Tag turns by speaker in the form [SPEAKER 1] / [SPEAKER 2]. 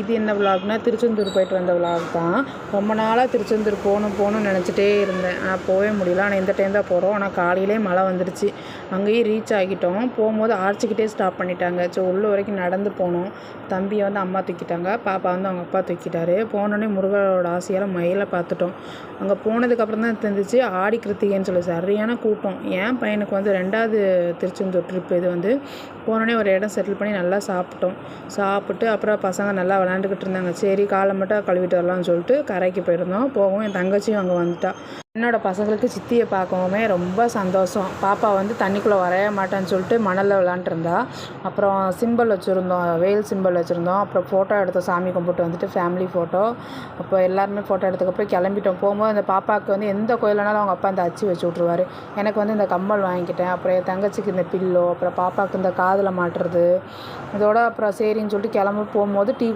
[SPEAKER 1] இது என்ன விலாக்னா திருச்செந்தூர் போயிட்டு வந்த விலாக் தான். ரொம்ப நாளாக திருச்செந்தூர் போகணும்னு நினச்சிட்டே இருந்தேன். ஆனால் போகவே முடியல. ஆனால் இந்த டைம் தான் போகிறோம். ஆனால் காலையிலே மழை வந்துருச்சு. அங்கேயும் ரீச் ஆகிட்டோம். போகும்போது ஆர்ச்சிக்கிட்டே ஸ்டாப் பண்ணிட்டாங்க. உள்ள வரைக்கும் நடந்து போனோம். தம்பியை வந்து அம்மா தூக்கிட்டாங்க, பாப்பா வந்து அவங்க அப்பா தூக்கிட்டாரு. போனோடனே முருகரோட ஆசையால் மயிலை பார்த்துட்டோம். அங்கே போனதுக்கப்புறம் தான் தெரிஞ்சிச்சு ஆடி கிருத்திகைன்னு சொல்லி சரியான கூட்டம். என் பையனுக்கு வந்து 2வது திருச்செந்தூர் ட்ரிப் இது வந்து. போனோடனே ஒரு இடம் செட்டில் பண்ணி நல்லா சாப்பிட்டு அப்புறம் பசங்க நல்லா விளாண்டுக்கிட்டு இருந்தாங்க. சரி காலை மட்டும் கழுவிட்டு வரலாம்னு சொல்லிட்டு கரைக்கு போயிருந்தோம். போகவும் என் தங்கச்சியும் அங்கே வந்துட்டா. என்னோடய பசங்களுக்கு சித்தியை பார்க்கவுமே ரொம்ப சந்தோஷம். பாப்பா வந்து தண்ணிக்குள்ளே வரைய மாட்டேன்னு சொல்லிட்டு மணலில் விளாண்டுருந்தா. அப்புறம் சிம்பிள் வச்சுருந்தோம், வேல் சிம்பிள் வச்சுருந்தோம். அப்புறம் ஃபோட்டோ எடுத்தோம், சாமி கும்பிட்டு வந்துட்டு ஃபேமிலி ஃபோட்டோ. அப்போ எல்லாருமே ஃபோட்டோ எடுத்ததுக்கப்புறம் கிளம்பிட்டோம். போகும்போது அந்த பாப்பாவுக்கு வந்து எந்த கோயிலனாலும் அவங்க அப்பா அந்த அச்சு வச்சு விட்ருவார். எனக்கு வந்து இந்த கம்மல் வாங்கிக்கிட்டேன். அப்புறம் என் தங்கச்சிக்கு இந்த பில்லோ, அப்புறம் பாப்பாவுக்கு இந்த காதில் மாட்டுறது. இதோட அப்புறம் சரின்னு சொல்லிட்டு போகும்போது டீ